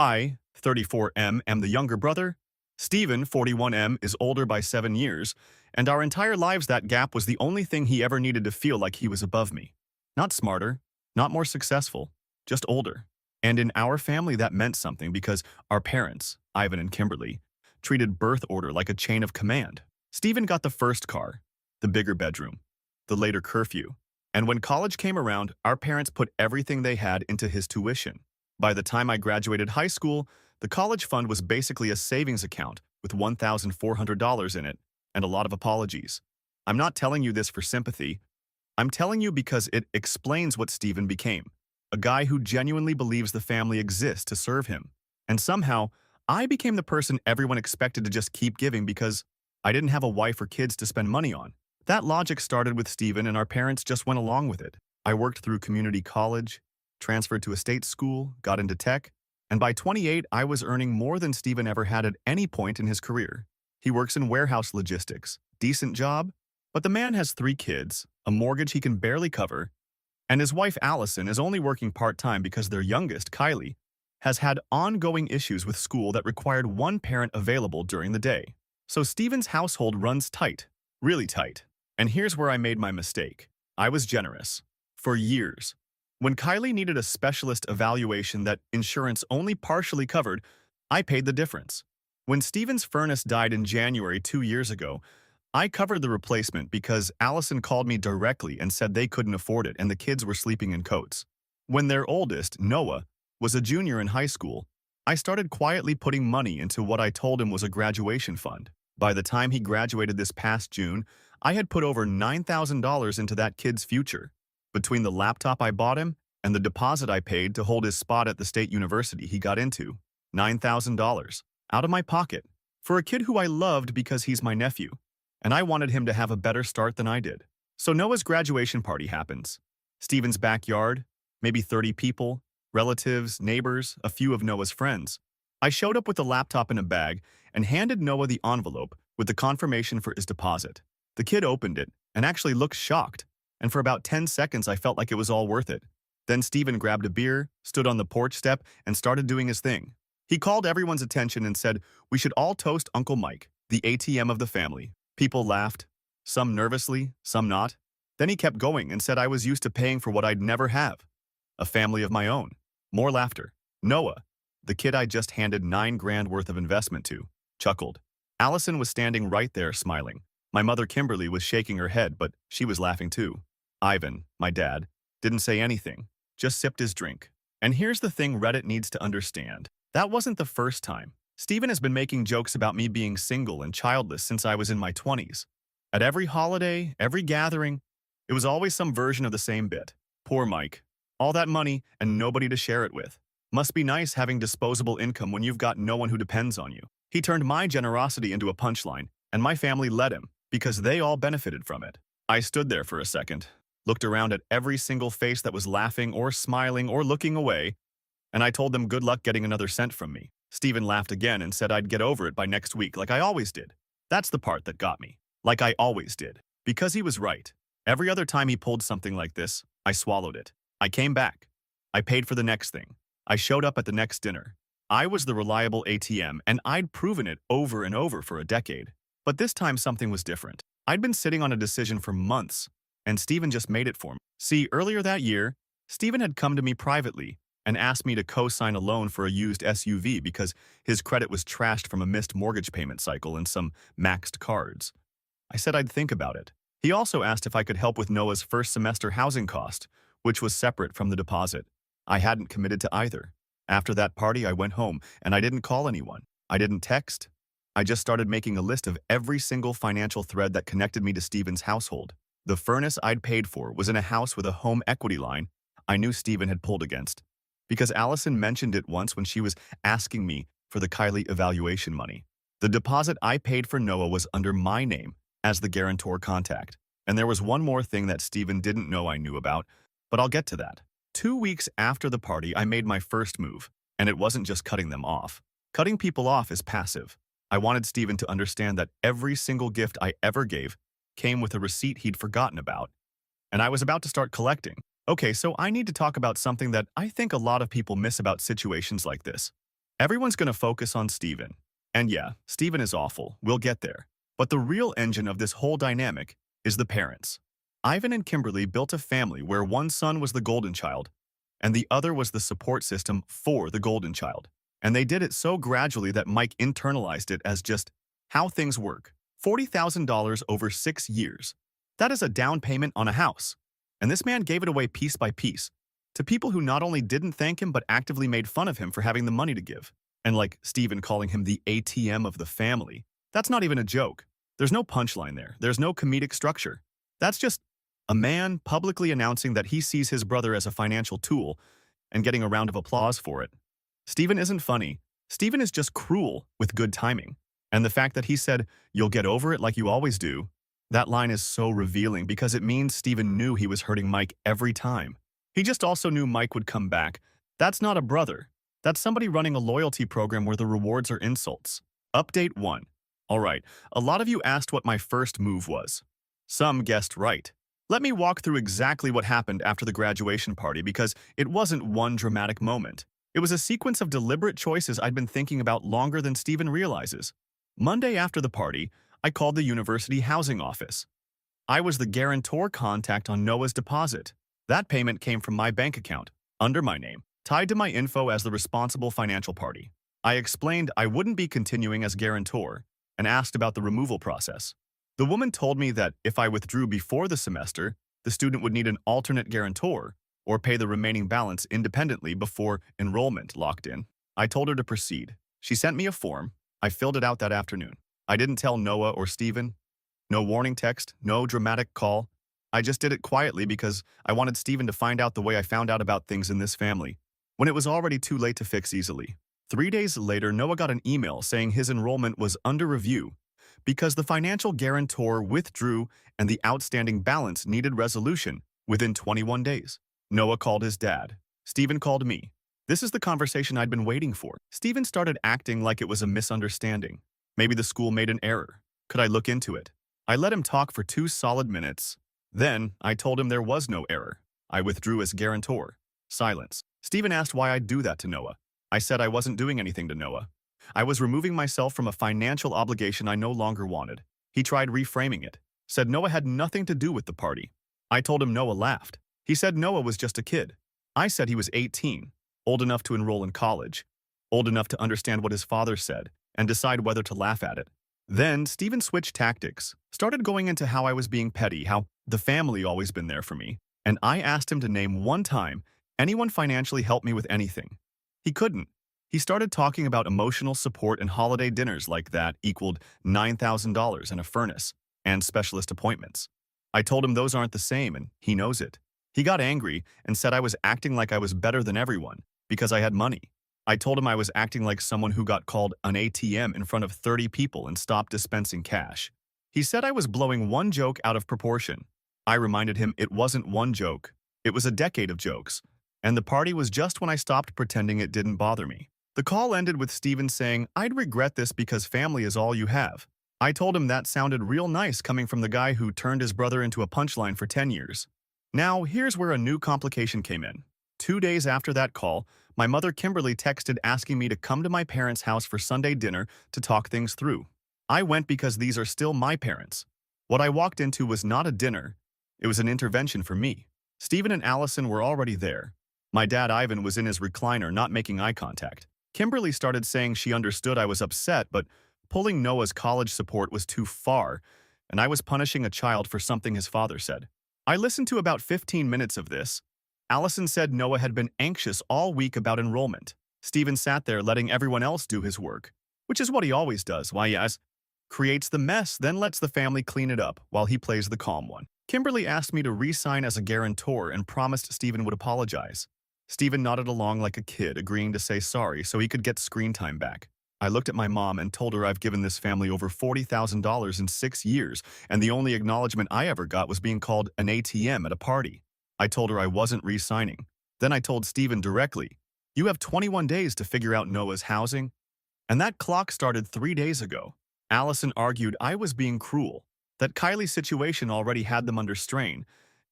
I, 34M, am the younger brother. Stephen, 41M, is older by 7 years, and our entire lives that gap was the only thing he ever needed to feel like he was above me. Not smarter, not more successful, just older. And in our family that meant something because our parents, Ivan and Kimberly, treated birth order like a chain of command. Stephen got the first car, the bigger bedroom, the later curfew. And when college came around, our parents put everything they had into his tuition. By the time I graduated high school, the college fund was basically a savings account with $1,400 in it and a lot of apologies. I'm not telling you this for sympathy. I'm telling you because it explains what Stephen became. A guy who genuinely believes the family exists to serve him. And somehow, I became the person everyone expected to just keep giving because I didn't have a wife or kids to spend money on. That logic started with Stephen and our parents just went along with it. I worked through community college, transferred to a state school, got into tech, and by 28, I was earning more than Stephen ever had at any point in his career. He works in warehouse logistics, decent job, but the man has 3 kids, a mortgage he can barely cover, and his wife Allison is only working part-time because their youngest, Kylie, has had ongoing issues with school that required one parent available during the day. So Stephen's household runs tight, really tight. And here's where I made my mistake. I was generous. For years. When Kylie needed a specialist evaluation that insurance only partially covered, I paid the difference. When Stephen's furnace died in January 2 years ago, I covered the replacement because Allison called me directly and said they couldn't afford it and the kids were sleeping in coats. When their oldest, Noah, was a junior in high school, I started quietly putting money into what I told him was a graduation fund. By the time he graduated this past June, I had put over $9,000 into that kid's future. Between the laptop I bought him and the deposit I paid to hold his spot at the state university he got into, $9,000, out of my pocket, for a kid who I loved because he's my nephew, and I wanted him to have a better start than I did. So Noah's graduation party happens. Stephen's backyard, maybe 30 people, relatives, neighbors, a few of Noah's friends. I showed up with the laptop in a bag and handed Noah the envelope with the confirmation for his deposit. The kid opened it and actually looked shocked, and for about 10 seconds I felt like it was all worth it. Then Stephen grabbed a beer, stood on the porch step, and started doing his thing. He called everyone's attention and said, "We should all toast Uncle Mike, the ATM of the family." People laughed, some nervously, some not. Then he kept going and said I was used to paying for what I'd never have. A family of my own. More laughter. Noah, the kid I just handed $9,000 worth of investment to, chuckled. Allison was standing right there smiling. My mother Kimberly was shaking her head, but she was laughing too. Ivan, my dad, didn't say anything, just sipped his drink. And here's the thing Reddit needs to understand. That wasn't the first time. Stephen has been making jokes about me being single and childless since I was in my 20s. At every holiday, every gathering, it was always some version of the same bit. Poor Mike. All that money and nobody to share it with. Must be nice having disposable income when you've got no one who depends on you. He turned my generosity into a punchline, and my family let him, because they all benefited from it. I stood there for a second, looked around at every single face that was laughing or smiling or looking away, and I told them good luck getting another cent from me. Stephen laughed again and said I'd get over it by next week like I always did. That's the part that got me. Like I always did. Because he was right. Every other time he pulled something like this, I swallowed it. I came back. I paid for the next thing. I showed up at the next dinner. I was the reliable ATM, and I'd proven it over and over for a decade. But this time something was different. I'd been sitting on a decision for months, and Stephen just made it for me. See, earlier that year, Stephen had come to me privately and asked me to co-sign a loan for a used SUV because his credit was trashed from a missed mortgage payment cycle and some maxed cards. I said I'd think about it. He also asked if I could help with Noah's first semester housing cost, which was separate from the deposit. I hadn't committed to either. After that party, I went home, and I didn't call anyone. I didn't text. I just started making a list of every single financial thread that connected me to Stephen's household. The furnace I'd paid for was in a house with a home equity line I knew Stephen had pulled against, because Allison mentioned it once when she was asking me for the Kylie evaluation money. The deposit I paid for Noah was under my name as the guarantor contact. And there was one more thing that Stephen didn't know I knew about, but I'll get to that. 2 weeks after the party, I made my first move, and it wasn't just cutting them off. Cutting people off is passive. I wanted Stephen to understand that every single gift I ever gave came with a receipt he'd forgotten about, and I was about to start collecting. Okay, so I need to talk about something that I think a lot of people miss about situations like this. Everyone's going to focus on Steven. And yeah, Steven is awful. We'll get there. But the real engine of this whole dynamic is the parents. Ivan and Kimberly built a family where one son was the golden child, and the other was the support system for the golden child. And they did it so gradually that Mike internalized it as just how things work. $40,000 over 6 years. That is a down payment on a house. And this man gave it away piece by piece to people who not only didn't thank him but actively made fun of him for having the money to give. And like Steven calling him the ATM of the family. That's not even a joke. There's no punchline there. There's no comedic structure. That's just a man publicly announcing that he sees his brother as a financial tool and getting a round of applause for it. Steven isn't funny. Steven is just cruel with good timing. And the fact that he said, "You'll get over it like you always do," that line is so revealing because it means Steven knew he was hurting Mike every time. He just also knew Mike would come back. That's not a brother. That's somebody running a loyalty program where the rewards are insults. Update 1. Alright, a lot of you asked what my first move was. Some guessed right. Let me walk through exactly what happened after the graduation party because it wasn't one dramatic moment. It was a sequence of deliberate choices I'd been thinking about longer than Steven realizes. Monday after the party, I called the university housing office. I was the guarantor contact on Noah's deposit. That payment came from my bank account, under my name, tied to my info as the responsible financial party. I explained I wouldn't be continuing as guarantor and asked about the removal process. The woman told me that if I withdrew before the semester, the student would need an alternate guarantor or pay the remaining balance independently before enrollment locked in. I told her to proceed. She sent me a form. I filled it out that afternoon. I didn't tell Noah or Steven. No warning text, no dramatic call. I just did it quietly because I wanted Steven to find out the way I found out about things in this family, when it was already too late to fix easily. 3 days later, Noah got an email saying his enrollment was under review because the financial guarantor withdrew and the outstanding balance needed resolution within 21 days. Noah called his dad. Steven called me. This is the conversation I'd been waiting for. Steven started acting like it was a misunderstanding. Maybe the school made an error. Could I look into it? I let him talk for 2 solid minutes. Then, I told him there was no error. I withdrew as guarantor. Silence. Steven asked why I'd do that to Noah. I said I wasn't doing anything to Noah. I was removing myself from a financial obligation I no longer wanted. He tried reframing it. Said Noah had nothing to do with the party. I told him Noah laughed. He said Noah was just a kid. I said he was 18. Old enough to enroll in college, old enough to understand what his father said, and decide whether to laugh at it. Then, Steven switched tactics, started going into how I was being petty, how the family always been there for me, and I asked him to name one time anyone financially helped me with anything. He couldn't. He started talking about emotional support and holiday dinners like that equaled $9,000 and a furnace, and specialist appointments. I told him those aren't the same, and he knows it. He got angry and said I was acting like I was better than everyone because I had money. I told him I was acting like someone who got called an ATM in front of 30 people and stopped dispensing cash. He said I was blowing one joke out of proportion. I reminded him it wasn't one joke. It was a decade of jokes. And the party was just when I stopped pretending it didn't bother me. The call ended with Steven saying, "I'd regret this because family is all you have." I told him that sounded real nice coming from the guy who turned his brother into a punchline for 10 years. Now, here's where a new complication came in. 2 days after that call, my mother Kimberly texted asking me to come to my parents' house for Sunday dinner to talk things through. I went because these are still my parents. What I walked into was not a dinner. It was an intervention for me. Steven and Allison were already there. My dad Ivan was in his recliner, not making eye contact. Kimberly started saying she understood I was upset, but pulling Noah's college support was too far, and I was punishing a child for something his father said. I listened to about 15 minutes of this. Allison said Noah had been anxious all week about enrollment. Steven sat there letting everyone else do his work, which is what he always does. Why, yes, creates the mess, then lets the family clean it up while he plays the calm one. Kimberly asked me to re-sign as a guarantor and promised Steven would apologize. Steven nodded along like a kid, agreeing to say sorry so he could get screen time back. I looked at my mom and told her I've given this family over $40,000 in 6 years, and the only acknowledgement I ever got was being called an ATM at a party. I told her I wasn't re-signing. Then I told Steven directly, "You have 21 days to figure out Noah's housing." And that clock started 3 days ago. Allison argued I was being cruel, that Kylie's situation already had them under strain,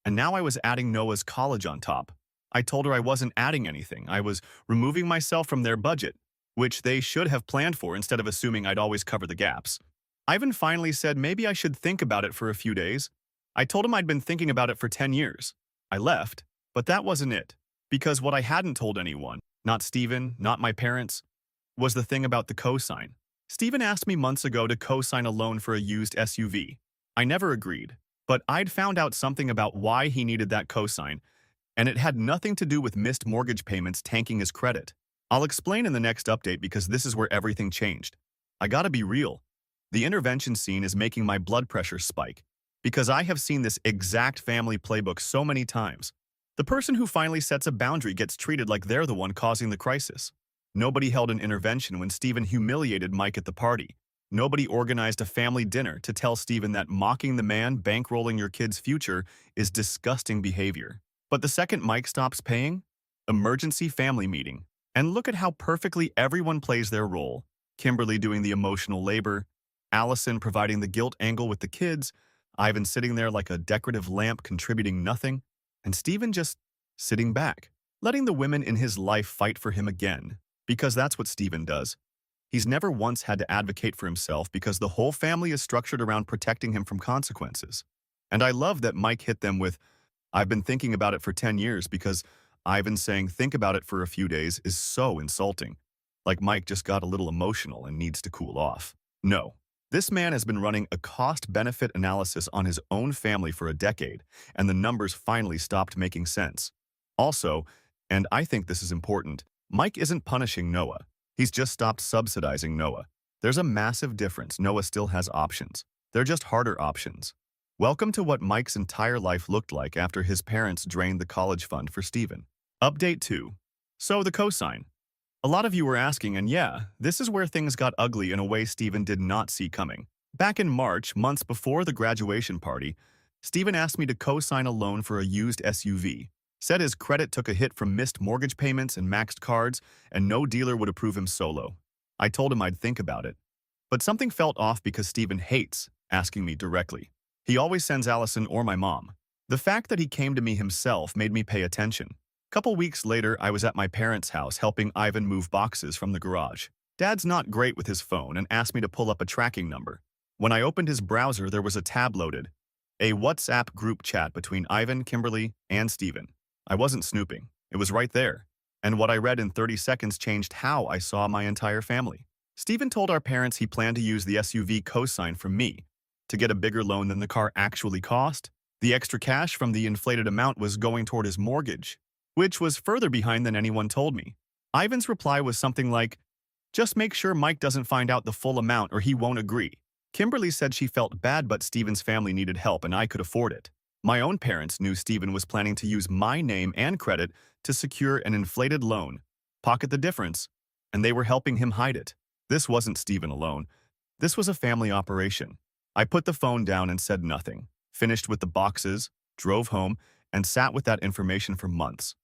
and now I was adding Noah's college on top. I told her I wasn't adding anything. I was removing myself from their budget, which they should have planned for instead of assuming I'd always cover the gaps. Ivan finally said maybe I should think about it for a few days. I told him I'd been thinking about it for 10 years. I left, but that wasn't it. Because what I hadn't told anyone, not Stephen, not my parents, was the thing about the cosign. Stephen asked me months ago to co-sign a loan for a used SUV. I never agreed, but I'd found out something about why he needed that cosign, and it had nothing to do with missed mortgage payments tanking his credit. I'll explain in the next update because this is where everything changed. I gotta be real. The intervention scene is making my blood pressure spike because I have seen this exact family playbook so many times. The person who finally sets a boundary gets treated like they're the one causing the crisis. Nobody held an intervention when Stephen humiliated Mike at the party. Nobody organized a family dinner to tell Stephen that mocking the man bankrolling your kid's future is disgusting behavior. But the second Mike stops paying, emergency family meeting. And look at how perfectly everyone plays their role. Kimberly doing the emotional labor, Allison providing the guilt angle with the kids, Ivan sitting there like a decorative lamp contributing nothing, and Stephen just sitting back, letting the women in his life fight for him again. Because that's what Stephen does. He's never once had to advocate for himself because the whole family is structured around protecting him from consequences. And I love that Mike hit them with, I've been thinking about it for 10 years because Ivan saying think about it for a few days is so insulting. Like Mike just got a little emotional and needs to cool off. No. This man has been running a cost-benefit analysis on his own family for a decade, and the numbers finally stopped making sense. Also, and I think this is important, Mike isn't punishing Noah. He's just stopped subsidizing Noah. There's a massive difference. Noah still has options. They're just harder options. Welcome to what Mike's entire life looked like after his parents drained the college fund for Stephen. Update 2. So the cosign. A lot of you were asking, and yeah, this is where things got ugly in a way Stephen did not see coming. Back in March, months before the graduation party, Stephen asked me to co-sign a loan for a used SUV. Said his credit took a hit from missed mortgage payments and maxed cards, and no dealer would approve him solo. I told him I'd think about it. But something felt off because Stephen hates asking me directly. He always sends Allison or my mom. The fact that he came to me himself made me pay attention. Couple weeks later, I was at my parents' house helping Ivan move boxes from the garage. Dad's not great with his phone and asked me to pull up a tracking number. When I opened his browser, there was a tab loaded. A WhatsApp group chat between Ivan, Kimberly, and Stephen. I wasn't snooping. It was right there. And what I read in 30 seconds changed how I saw my entire family. Stephen told our parents he planned to use the SUV cosign from me to get a bigger loan than the car actually cost. The extra cash from the inflated amount was going toward his mortgage, which was further behind than anyone told me. Ivan's reply was something like, just make sure Mike doesn't find out the full amount or he won't agree. Kimberly said she felt bad but Stephen's family needed help and I could afford it. My own parents knew Stephen was planning to use my name and credit to secure an inflated loan, pocket the difference, and they were helping him hide it. This wasn't Stephen alone. This was a family operation. I put the phone down and said nothing, finished with the boxes, drove home, and sat with that information for months.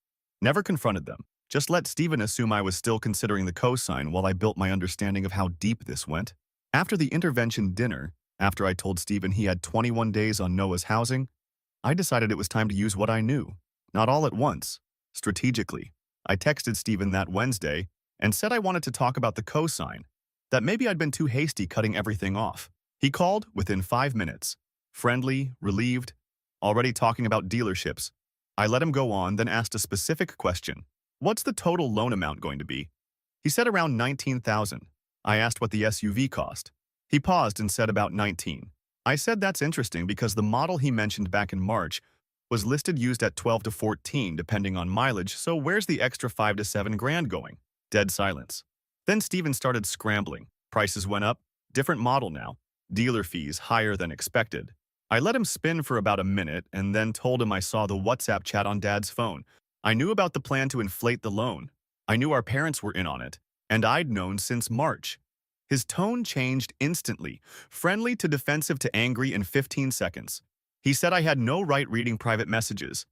Never confronted them. Just let Stephen assume I was still considering the cosign while I built my understanding of how deep this went. After the intervention dinner, after I told Stephen he had 21 days on Noah's housing, I decided it was time to use what I knew. Not all at once. Strategically. I texted Stephen that Wednesday and said I wanted to talk about the cosign, that maybe I'd been too hasty cutting everything off. He called within 5 minutes. Friendly, relieved, already talking about dealerships. I let him go on, then asked a specific question. What's the total loan amount going to be? He said around $19,000. I asked what the SUV cost. He paused and said about 19. I said that's interesting because the model he mentioned back in March was listed used at 12 to 14 depending on mileage, so where's the extra 5 to 7 grand going? Dead silence. Then Stephen started scrambling. Prices went up, different model now, dealer fees higher than expected. I let him spin for about a minute and then told him I saw the WhatsApp chat on Dad's phone. I knew about the plan to inflate the loan. I knew our parents were in on it, and I'd known since March. His tone changed instantly, friendly to defensive to angry in 15 seconds. He said I had no right reading private messages.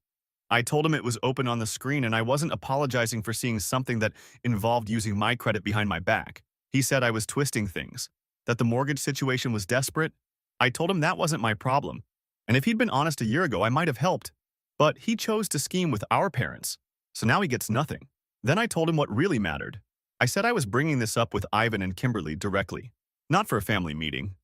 I told him it was open on the screen and I wasn't apologizing for seeing something that involved using my credit behind my back. He said I was twisting things, that the mortgage situation was desperate. I told him that wasn't my problem, and if he'd been honest a year ago, I might have helped. But he chose to scheme with our parents, so now he gets nothing. Then I told him what really mattered. I said I was bringing this up with Ivan and Kimberly directly, not for a family meeting,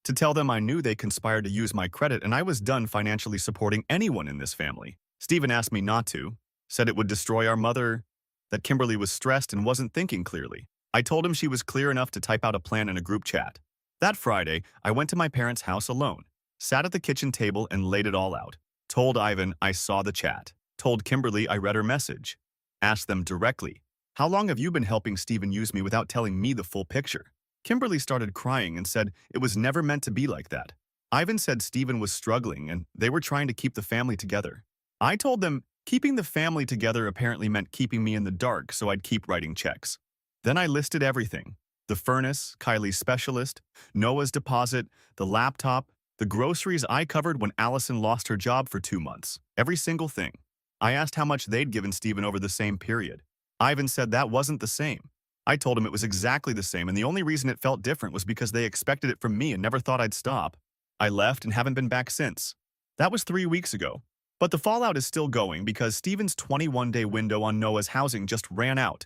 to tell them I knew they conspired to use my credit and I was done financially supporting anyone in this family. Stephen asked me not to, said it would destroy our mother, that Kimberly was stressed and wasn't thinking clearly. I told him she was clear enough to type out a plan in a group chat. That Friday, I went to my parents' house alone, sat at the kitchen table and laid it all out. Told Ivan I saw the chat. Told Kimberly I read her message. Asked them directly, how long have you been helping Stephen use me without telling me the full picture? Kimberly started crying and said it was never meant to be like that. Ivan said Stephen was struggling and they were trying to keep the family together. I told them keeping the family together apparently meant keeping me in the dark, so I'd keep writing checks. Then I listed everything. The furnace, Kylie's specialist, Noah's deposit, the laptop, the groceries I covered when Allison lost her job for 2 months. Every single thing. I asked how much they'd given Stephen over the same period. Ivan said that wasn't the same. I told him it was exactly the same, and the only reason it felt different was because they expected it from me and never thought I'd stop. I left and haven't been back since. That was 3 weeks ago. But the fallout is still going because Stephen's 21-day window on Noah's housing just ran out.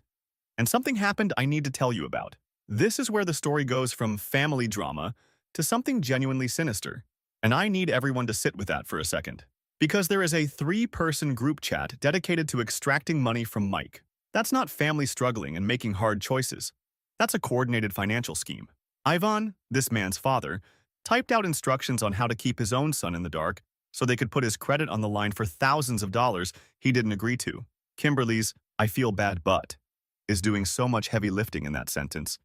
And something happened I need to tell you about. This is where the story goes from family drama to something genuinely sinister. And I need everyone to sit with that for a second. Because there is a 3-person group chat dedicated to extracting money from Mike. That's not family struggling and making hard choices. That's a coordinated financial scheme. Ivan, this man's father, typed out instructions on how to keep his own son in the dark so they could put his credit on the line for thousands of dollars he didn't agree to. Kimberly's "I feel bad but" is doing so much heavy lifting in that sentence.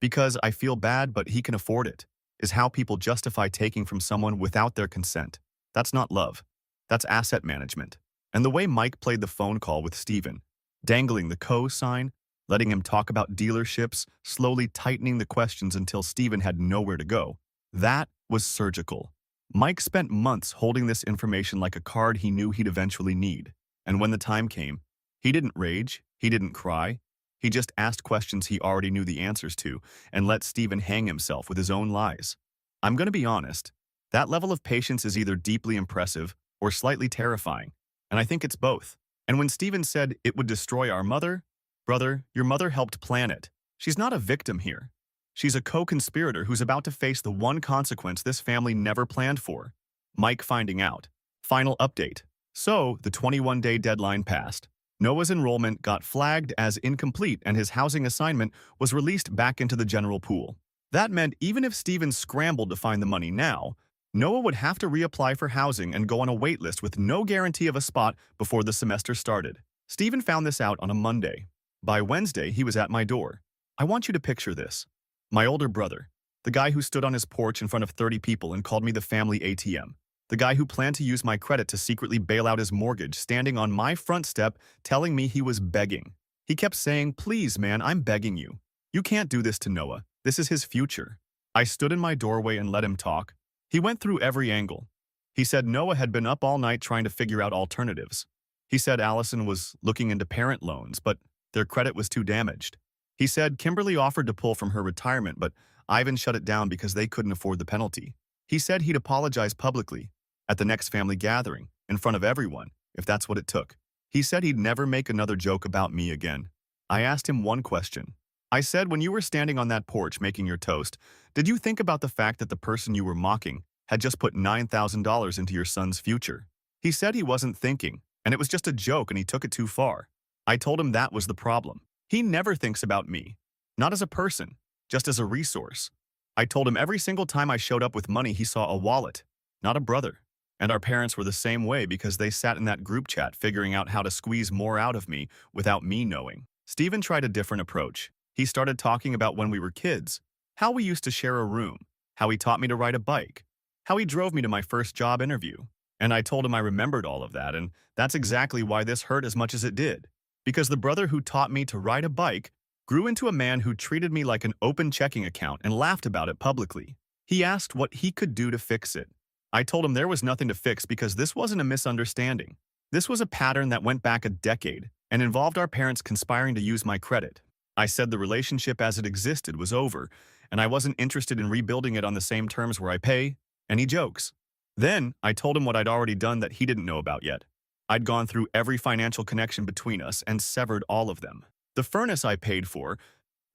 Because I feel bad but he can afford it is how people justify taking from someone without their consent. That's not love. That's asset management. And the way Mike played the phone call with Stephen, dangling the co-sign, letting him talk about dealerships, slowly tightening the questions until Stephen had nowhere to go, that was surgical. Mike spent months holding this information like a card he knew he'd eventually need. And when the time came, he didn't rage, he didn't cry. He just asked questions he already knew the answers to and let Stephen hang himself with his own lies. I'm going to be honest, that level of patience is either deeply impressive or slightly terrifying, and I think it's both. And when Stephen said it would destroy our mother, brother, your mother helped plan it. She's not a victim here. She's a co-conspirator who's about to face the one consequence this family never planned for. Mike finding out. Final update. So, the 21-day deadline passed. Noah's enrollment got flagged as incomplete and his housing assignment was released back into the general pool. That meant even if Stephen scrambled to find the money now, Noah would have to reapply for housing and go on a wait list with no guarantee of a spot before the semester started. Stephen found this out on a Monday. By Wednesday, he was at my door. I want you to picture this. My older brother, the guy who stood on his porch in front of 30 people and called me the family ATM. The guy who planned to use my credit to secretly bail out his mortgage, standing on my front step telling me he was begging. He kept saying, "Please, man, I'm begging you. You can't do this to Noah. This is his future." I stood in my doorway and let him talk. He went through every angle. He said Noah had been up all night trying to figure out alternatives. He said Allison was looking into parent loans, but their credit was too damaged. He said Kimberly offered to pull from her retirement, but Ivan shut it down because they couldn't afford the penalty. He said he'd apologize publicly at the next family gathering, in front of everyone, if that's what it took. He said he'd never make another joke about me again. I asked him one question. I said, when you were standing on that porch making your toast, did you think about the fact that the person you were mocking had just put $9,000 into your son's future? He said he wasn't thinking, and it was just a joke and he took it too far. I told him that was the problem. He never thinks about me, not as a person, just as a resource. I told him every single time I showed up with money he saw a wallet, not a brother. And our parents were the same way because they sat in that group chat figuring out how to squeeze more out of me without me knowing. Stephen tried a different approach. He started talking about when we were kids, how we used to share a room, how he taught me to ride a bike, how he drove me to my first job interview. And I told him I remembered all of that, and that's exactly why this hurt as much as it did. Because the brother who taught me to ride a bike grew into a man who treated me like an open checking account and laughed about it publicly. He asked what he could do to fix it. I told him there was nothing to fix because this wasn't a misunderstanding. This was a pattern that went back a decade and involved our parents conspiring to use my credit. I said the relationship as it existed was over, and I wasn't interested in rebuilding it on the same terms where I pay any jokes. Then, I told him what I'd already done that he didn't know about yet. I'd gone through every financial connection between us and severed all of them. The furnace I paid for,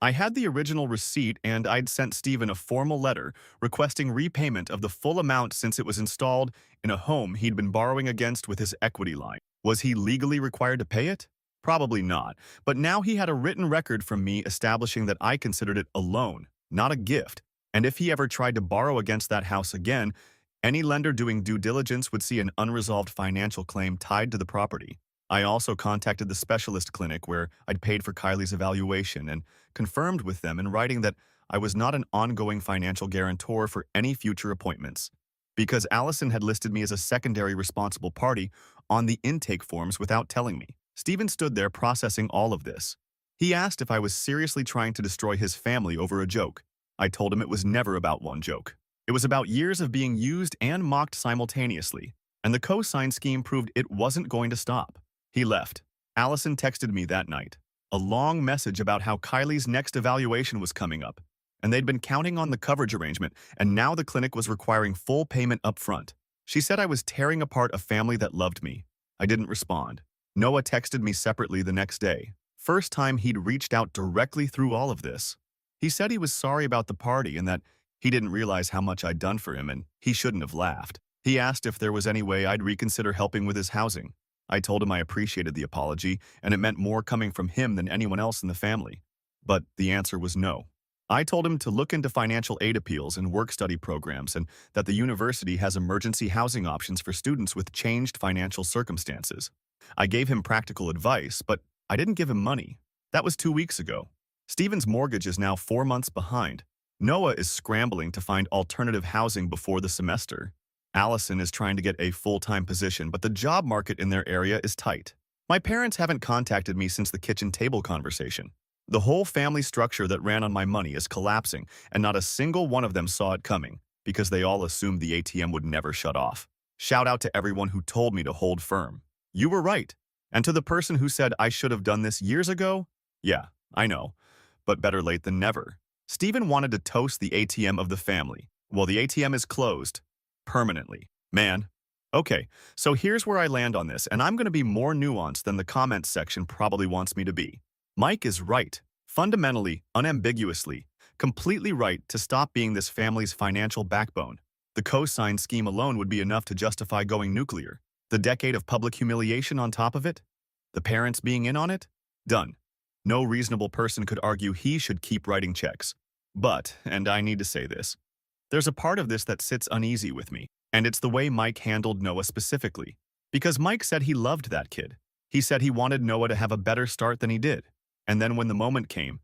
I had the original receipt and I'd sent Stephen a formal letter requesting repayment of the full amount since it was installed in a home he'd been borrowing against with his equity line. Was he legally required to pay it? Probably not, but now he had a written record from me establishing that I considered it a loan, not a gift. And if he ever tried to borrow against that house again, any lender doing due diligence would see an unresolved financial claim tied to the property. I also contacted the specialist clinic where I'd paid for Kylie's evaluation and confirmed with them in writing that I was not an ongoing financial guarantor for any future appointments. Because Allison had listed me as a secondary responsible party on the intake forms without telling me. Stephen stood there processing all of this. He asked if I was seriously trying to destroy his family over a joke. I told him it was never about one joke. It was about years of being used and mocked simultaneously, and the cosign scheme proved it wasn't going to stop. He left. Allison texted me that night, a long message about how Kylie's next evaluation was coming up, and they'd been counting on the coverage arrangement, and now the clinic was requiring full payment up front. She said I was tearing apart a family that loved me. I didn't respond. Noah texted me separately the next day. First time he'd reached out directly through all of this. He said he was sorry about the party and that he didn't realize how much I'd done for him and he shouldn't have laughed. He asked if there was any way I'd reconsider helping with his housing. I told him I appreciated the apology and it meant more coming from him than anyone else in the family. But the answer was no. I told him to look into financial aid appeals and work-study programs and that the university has emergency housing options for students with changed financial circumstances. I gave him practical advice, but I didn't give him money. That was 2 weeks ago. Stephen's mortgage is now 4 months behind. Noah is scrambling to find alternative housing before the semester. Allison is trying to get a full-time position, but the job market in their area is tight. My parents haven't contacted me since the kitchen table conversation. The whole family structure that ran on my money is collapsing, and not a single one of them saw it coming, because they all assumed the ATM would never shut off. Shout out to everyone who told me to hold firm. You were right. And to the person who said I should have done this years ago, yeah, I know, but better late than never. Stephen wanted to toast the ATM of the family. Well, the ATM is closed. Permanently. Man. Okay, so here's where I land on this, and I'm going to be more nuanced than the comments section probably wants me to be. Mike is right. Fundamentally, unambiguously, completely right to stop being this family's financial backbone. The cosign scheme alone would be enough to justify going nuclear. The decade of public humiliation on top of it? The parents being in on it? Done. No reasonable person could argue he should keep writing checks. But, and I need to say this, there's a part of this that sits uneasy with me, and it's the way Mike handled Noah specifically. Because Mike said he loved that kid. He said he wanted Noah to have a better start than he did. And then when the moment came,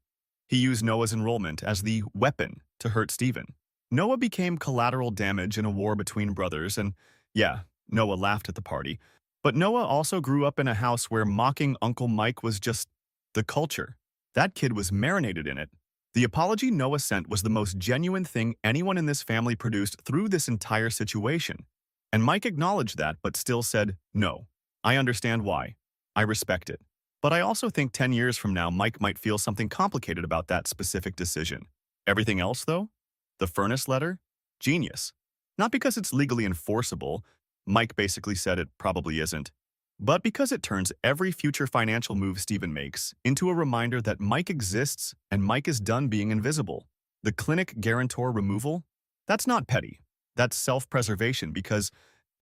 he used Noah's enrollment as the weapon to hurt Stephen. Noah became collateral damage in a war between brothers, and yeah, Noah laughed at the party. But Noah also grew up in a house where mocking Uncle Mike was just the culture. That kid was marinated in it. The apology Noah sent was the most genuine thing anyone in this family produced through this entire situation. And Mike acknowledged that, but still said, no. I understand why. I respect it. But I also think 10 years from now, Mike might feel something complicated about that specific decision. Everything else, though? The furnace letter? Genius. Not because it's legally enforceable. Mike basically said it probably isn't. But because it turns every future financial move Stephen makes into a reminder that Mike exists and Mike is done being invisible. The clinic guarantor removal? That's not petty. That's self-preservation because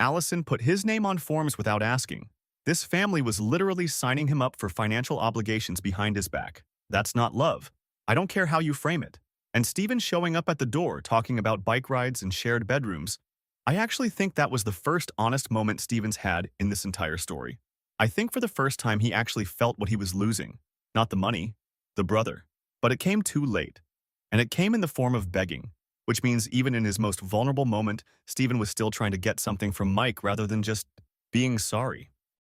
Allison put his name on forms without asking. This family was literally signing him up for financial obligations behind his back. That's not love. I don't care how you frame it. And Stephen showing up at the door talking about bike rides and shared bedrooms, I actually think that was the first honest moment Stevens had in this entire story. I think for the first time he actually felt what he was losing. Not the money, the brother. But it came too late. And it came in the form of begging, which means even in his most vulnerable moment, Stephen was still trying to get something from Mike rather than just being sorry.